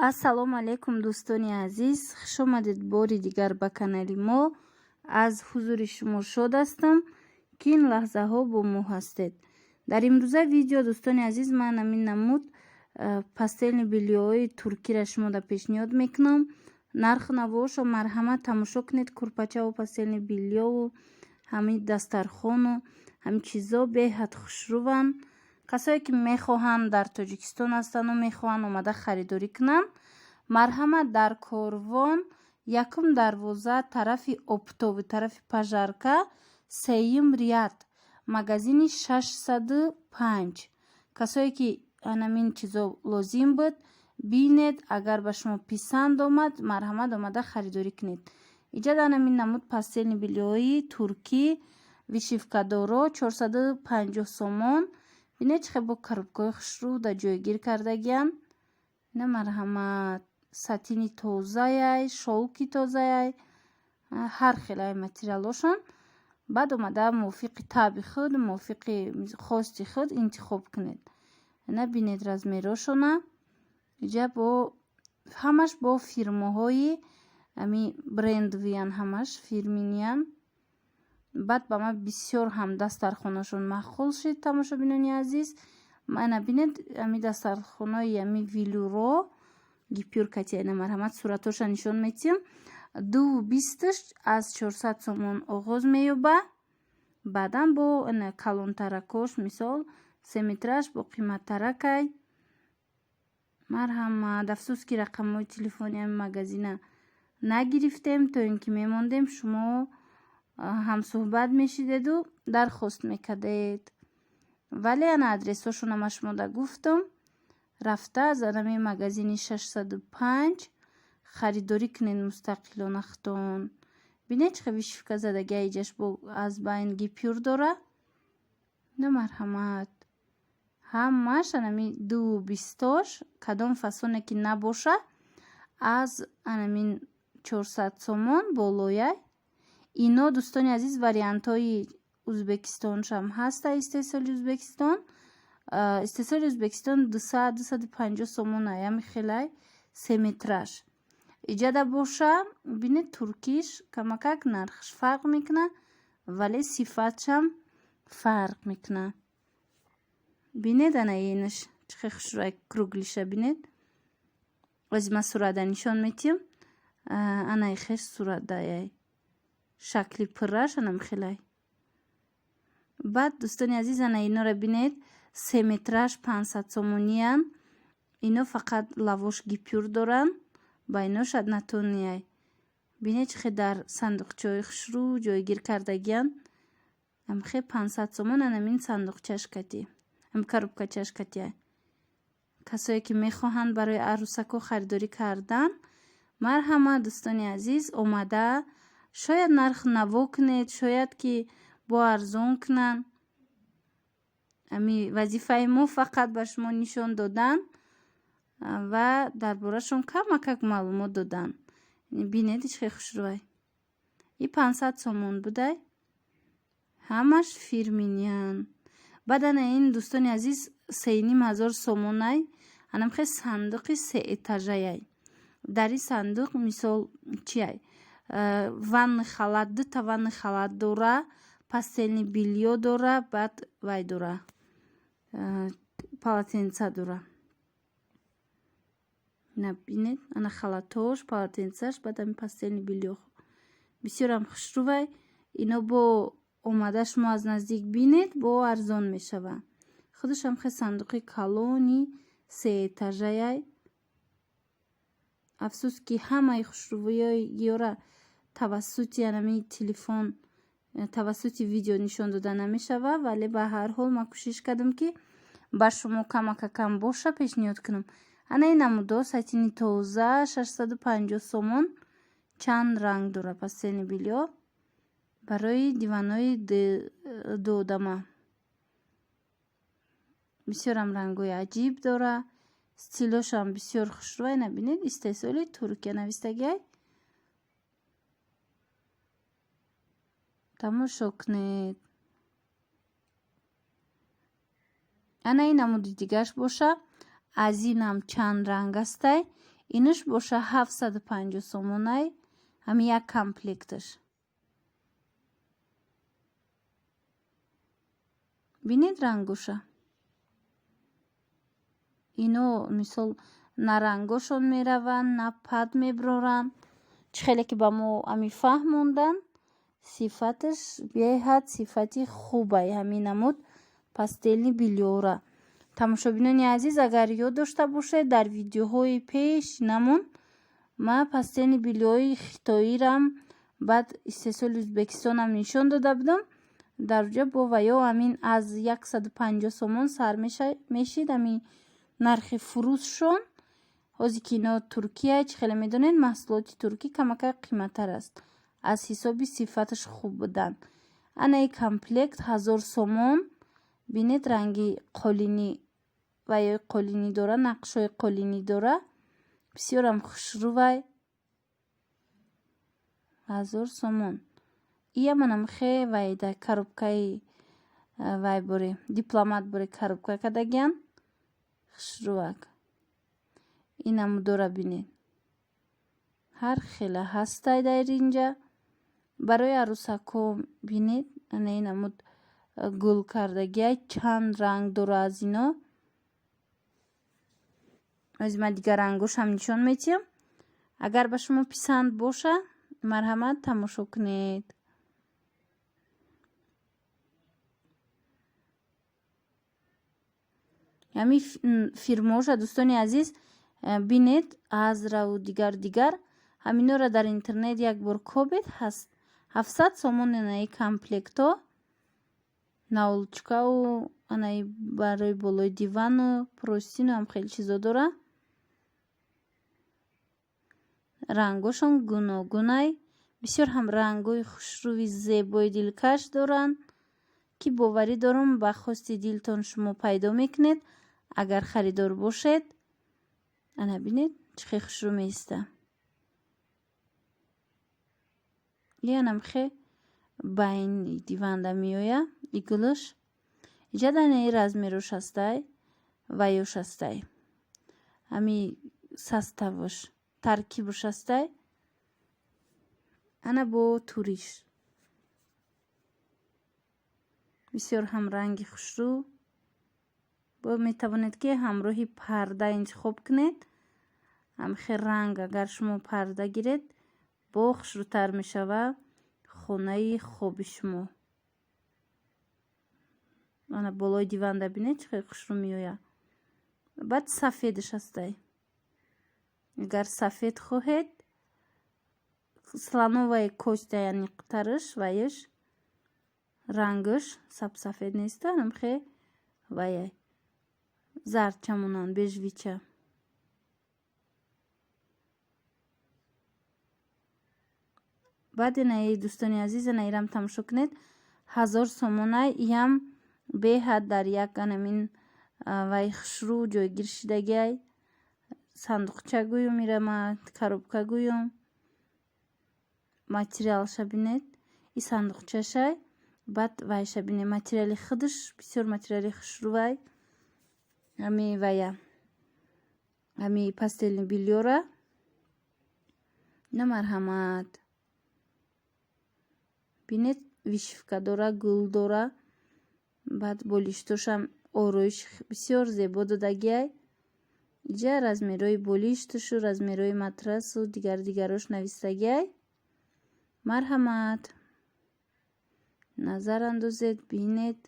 ассалому алайкум дӯстони азиз, хуш омадед бори дигар ба канали мо. Аз ҳузури шумо шод ҳастам ки ин лаҳзаҳо бо мо ҳастед. Дар имрӯза видео дӯстони азиз ман ҳамин намуд пастелни билёҳои туркиро шумода пешниҳод мекунам. Нарх навошо марҳамат тамошо кунед. Курпачаву пастелни билёву ҳамин дастархону ҳамин чизо беҳад хушрӯванд. касое ки мехоҳанд дар Тоҷикистон ҳастану мехоҳанд омада харидорӣ кунанд, марҳамат дар Корвон 1-12 тарафи Оптови тарафи Пажарка 3-ум ряд магазини 605. касое ки анамин чизо лозим буд бинед, агар ба шумо писанд омад марҳамат омада харидорӣ кунед. иҷа анамин намуд пастелни билёҳои туркӣ вишивкадоро 450 сомон. бинед чӣ бо коробкаҳои хушрӯ да ҷойгир кардагиянд. ина марҳамат сатини тозаяй, шолки тозаяй, ҳар хелай материалошон. баъд омада мувофиқи таби худ, мувофиқи хости худ интихоб кунед. ина бинед размерошона. иҷа бо ҳамаш бо фирмаҳои ами брендовиян, ҳамаш фирминиян. баъд ба ман бисёр ҳам дастархонашон махул шид. тамошобинони азиз, мана бинед ами дастархонои ами вилюро гипюркати ина марҳамат суратоша нишон метиҳам. 220 аз 400 сомон оғоз меёба. баъдан бо ина калонтаракош мисол 3 метраш бо қиматтаракай. марҳамат афсӯс ки рақамҳои телефони ами магазина нагирифтем, то ин ки мемондем шумо ҳамсӯҳбат мешидеду дархост мекардед. вале ана адресошона ма шумода гуфтам. рафта аз анами магазини 605 харидорӣ кунед мустақилона худтон. бинед чӣ вишивка задаги иҷаш бо аз байн гипюр дора. на марҳамат ҳамаш анами 220 кадом фасоне ки набоша аз анамин 400 сомон болояй. ино дӯстони азиз вариантҳои ӯзбекистоншам ҳаста. истеҳсоли ӯзбекистон, истеҳсоли ӯзбекистон 200-250 сомон аями хелай 3 метраш. иҷада боша бинед туркиш камакак нархш фарқ мекуна, вале сифатшам фарқ мекуна. бинед ана инаш чӣ хушрӯй круглиша бинед. ози ма сурада нишон метиҳам. ана хеш сурадаяй шакли пурраш анам хелай. баъд дӯстони азиз ана инора бинед 3 метраш 500 сомониян. ино фақат лавош гипюр доранд. ба ино шад натонияй. бинед чихе дар сандуқчаҳои хушрӯ ҷойгир кардагиян. амхе 500 сомон анамин сандуқчаш кати. ам коробкачаш катияй. касое ки мехоҳанд барои арӯсако харидорӣ кардан, марҳамат дӯстони азиз омада шояд нарх наво кунед, шояд ки бо арзон кунанд. ами вазифаи мо фақат ба шумо нишон додан ва дар борашон камакак маълумот додан. бинед чӣ хушрӯй. и 500 сомон будай. ҳамаш фирминиян. баъд ана ин дӯстони азиз 3500 сомонай. анамхе сандуқи 3 этажаяй. дар ин сандуқ мисол чияй ванни халат, 2 ванни халат дора, пастелни билё дора, баъд вай дора полотенца дора. набинед ана халатош, полотенцаш, баъд ами пастелни билё бисёрам хушрӯвай. ино бо омада шумо аз наздик бинед бо арзон мешава. худашам хе сандуқи калони 3 этажаяй. афсӯс ки ҳамаи хушрӯвиёра тавассути анами телефон, тавассути видео нишон дода намешава, вале ба ҳар ҳол ман кӯшиш кардам ки ба шумо камакакам боша пешниҳод кунам. ана ин намудо сатини тоза 650 сомон. чанд ранг дора пастелни билё барои диванои дуодама. бисёрам рангҳои аҷиб дора. стилошам бисёр хушрӯй. набинед истеҳсоли туркия навистагиай. тамошо кунед. ана ин намуди дигаш боша. аз инам чанд ранг астай. инаш боша 750 сомонай, ҳами як комплекташ. бинед рангоша. ино мисол на рангошон мераванд, на пад меброранд. чӣ хеле ки ба мо ами фаҳмондан, сифаташ беҳад сифати хубай. ҳамин намуд пастелни биллиора. тамошобинони азиз, агар ёд дошта бошед, дар видеоҳои пеш намун ма пастелни биллиораи хитоирам баъд истеҳсоли Ӯзбекистонам нишон дода будам. дар ҷо бо ваё амин аз 150 сомон сар мешид ами нархи фурӯшшон. ҳозир ки ино Туркия, чӣ хеле медонед, маҳсулоти туркӣ камака қиматтар аст аз ҳисоби сифаташ хуб будан. ана ин комплект 1000 сомон. бинед ранги қолинӣ ва ё қолинӣ дора, нақшҳои қолинӣ дора. бисёрам хушрӯвай. 1000 сомон. ия манам хе вай да коробкаи вай боре дипломат боре коробка кадагян. хушрӯвак. инам дора бинед. ҳар хела ҳастай дар инҷа. барои арӯсакҳо бинед ана ин намуд гул кардагиай чанд ранг дора аз ино. ҳозир ман дигар рангошам нишон метиҳам. агар ба шумо писанд боша, марҳамат тамошо кунед. ҳамин фирмоша дӯстони азиз бинед азраву дигар ҳаминора дар интернет як бор кобед ҳаст. 700 сомон анаи комплектҳо. наулчкаву анаи барои болои дивану простину ҳам хеле чизо дора. рангошон гуногунай. бисёр ҳам рангҳои хушрӯви зебои дилкаш доранд ки боварӣ дорам ба хости дилтон шумо пайдо мекунед агар харидор бошед. ана бинед чӣ хеле хушрӯ меиста. янам хе байни диванда меоя игулаш. иҷаданаи размерош астай ва ёш астай. ами составош таркибош астай. ана бо туриш. бисёр ҳам ранги хушрӯ. бо метавонед ки ҳамроҳи парда интихоб кунед. ҳамхе ранг агар шумо парда гиред бо хушрӯтар мешавад хонаи хоби шумо. ана болои диванда бинед чӣ хеле хушрӯ меояд. баъд сафедаш астай. агар сафед хоҳед слоновая кость яъни тараш ваяш рангаш сабсафед неста намхе ваяй зардчамонан бежвича. баъд инаи дӯстони азиз инаирам тамошо кунед. 1000 сомонай иям беҳад дар як анамин вай хушрӯ ҷойгир шидагиай. сандуқча гӯём ирама коробка гӯём. материалша бинед. и сандуқчашай баъд вайша бинед материали худаш бисёр материали хушрӯвай. ами вая ами пастелни биллиора. на марҳамат. бинед вишивка дора, гул дора. баъд болиштошам ороиш бисёр зебо додагиай. иҷа размерои болиштошу размерои матрасу дигарош навистагиай. марҳамат. назар андозед бинед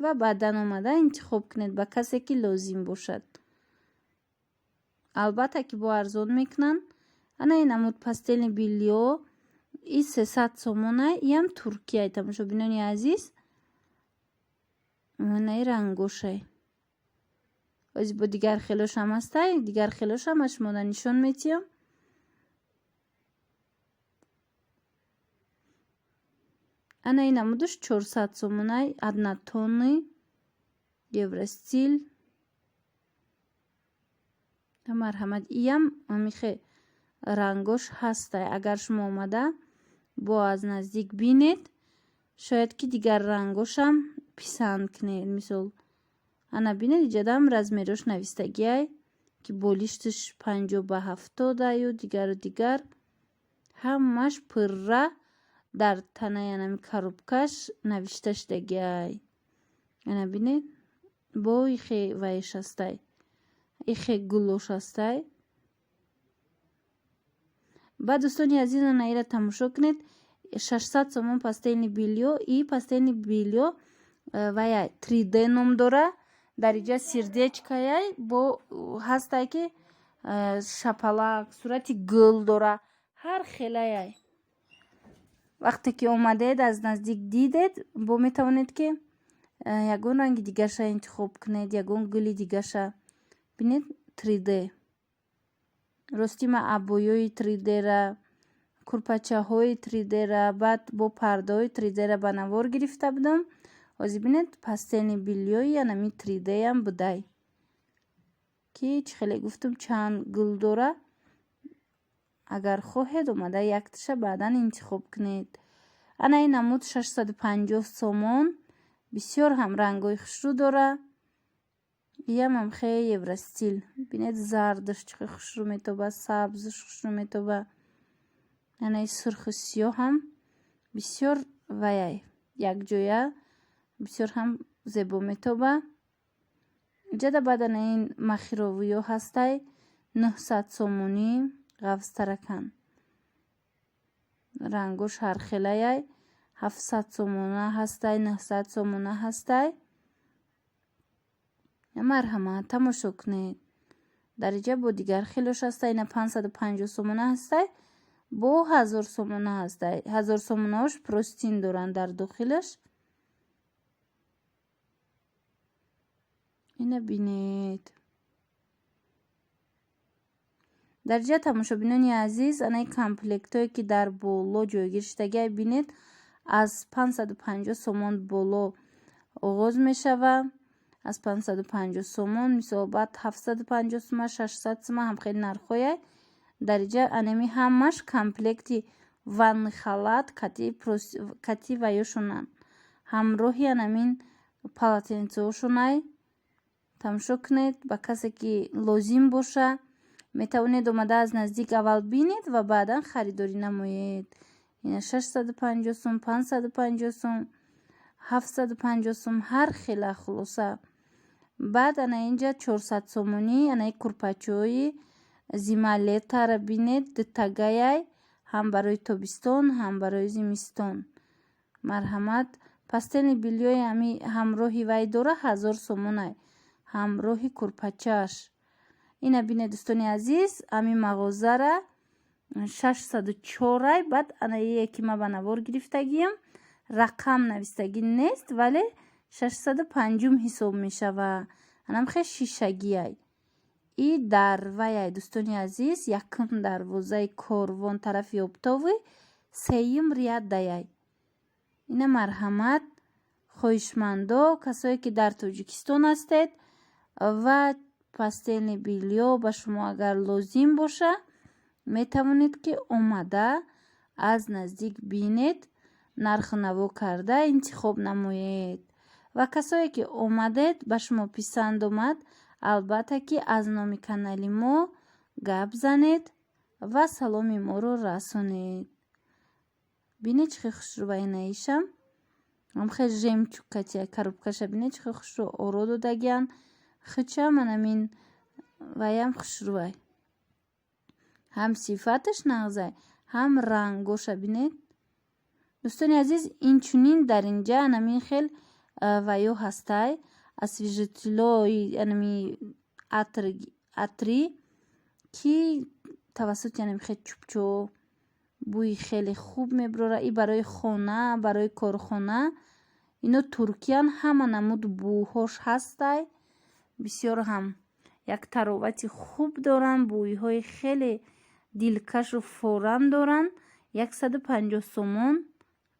ва баъдан омада интихоб кунед ба касе ки лозим бошад. албатта ки бо арзон мекунанд. ана ин намуд пастелни биллио и 300 сомонай. иам Туркияй тамошобинони азиз. анаи рангошай. ҳозир бо дигар хелошам астай. дигар хелошам аз шумо нишон метиҳам. ана ин намудаш 400 сомонай однотонный евростиль. марҳамат. иам амихе рангош ҳастай. агар шумо омада бо аз наздик бинед шояд ки дигар рангошам писанд кунед. мисол ана бинед иҷадам размерош навистагиай ки болишташ 50 ба 70 ю дигар ҳамаш пурра дар танаи анами коробкаш навишта шудагиай. Ана бинед бо ихе вайш ҳастай, ихе гулош ҳастай. ба дӯстони азиз анаира тамошо кунед. 600 сомон пастели билё. И пастели билё ваяй 3D ном дора. Дар иҷа сердечкаяй бо ҳастай ки шапалак сурати гул дора. ҳар хелаяй. вақте ки омадед аз наздик дидед бо метавонед ки ягон ранги дигарша интихоб кунед, ягон гули дигарша. бинед 3D. рости ман абоёи 3D-ра, курпачаҳои 3D-ра, баъд бо пардаҳои 3D-ра ба навор гирифта будам. ҳозир бинед пастели билёи анами 3D-ям будай. Ки чӣ хеле гуфтам чанд гул дора. агар хоҳед омада якташа баъдан интихоб кунед. ана ин намуд 650 сомон. бисёр ҳам рангҳои хушрӯ дора. иям ҳам хеле евростил. бинед зардаш чӣ хеле хушрӯ метоба, сабзаш хушрӯ метоба. ана ин сурху сиёҳ ҳам бисёр ваяй якҷоя бисёр ҳам зебо метоба. ҷада баъд ана ин махировиё ҳастай 900 сомонӣ ғафстаракан. рангош ҳархелаяй 700 сомона ҳастай, 900 сомона ҳастай. марҳамат тамошо кунед. дар иҷа бо дигар хелош ҳастай. ина 550 сомона ҳастай бо 1000 сомона ҳастай. 1000 сомонаош простин доранд дар дохилаш. ина бинед. дар иҷа тамошобинони азиз анаи комплектое ки дар боло ҷойгир шудагиай бинед аз 550 сомон боло оғоз мешава. аз 550 сомон мисол баъд 750 сума 600 сума ҳам хеле нархояй. дар иҷа анами ҳамаш комплекти ванни халат кати ва ёшонан ҳамроҳи анамин полотенцаошонай. тамошо кунед. ба касе ки лозим боша метавонед омада аз наздик аввал бинед ва баъдан харидорӣ намоед. ина 650 сум, 550 сум, 750 сум ҳар хела хулоса. баъд ана инҷа 400 сомонӣ анаи курпачаҳои зималетара бинед дутагаяй ҳам барои тобистон ҳам барои зимистон. марҳамат пастели билёи ами ҳамроҳи вай дора 1000 сомонай ҳамроҳи курпачааш. ина бинед дӯстони азиз ами мағозара 604 баъд анае ки ма ба навор гирифтагиям рақам навистагӣ нест вале 605 ҳисоб мешава. анам хеле шишагияй. и дар ваяй дӯстони азиз якум дарвозаи корвон тарафи обтовӣ сеюм рядаяй. ина марҳамат хоҳишмандо касое ки дар Тоҷикистон ҳастед ва пастели билё ба шумо агар лозим боша метавонед ки омада аз наздик бинед нарху наво карда интихоб намоед. ва касое ки омадед ба шумо писанд омад албатта ки аз номи канали мо гап занед ва саломи моро расонед. бинед чӣ хеле хушрӯба инаишам ам хеле жемчугкатия коробкаша бинед чӣ хеле хушрӯ оро додагиян хичам анамин ваям хушрӯай ҳам сифаташ нағзай ҳам рангоша бинед. дӯстони азиз инчунин дар инҷа анамин хел ваё ҳастай освежителои анами атри ки тавассути анами хел чӯбчӯ бӯи хеле хуб мебарора. и барои хона барои корхона ино туркиян ҳама намуд бӯҳош ҳастай. бисёр ҳам як таровати хуб доранд. бӯйҳои хеле дилкашу форам доранд. 150 сомон.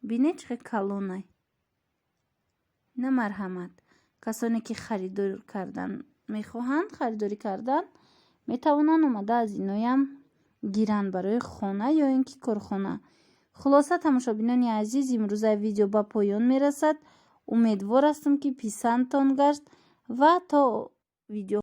бинед чӣ хеле калонай. ина марҳамат касоне ки харидор кардан мехоҳанд харидорӣ кардан метавонанд омада аз иноям гиранд барои хона ё ин ки корхона. хулоса тамошобинони азиз имрӯзаи видео ба поён мерасад. умедвор ҳастам ки писандтон гашт ва то видео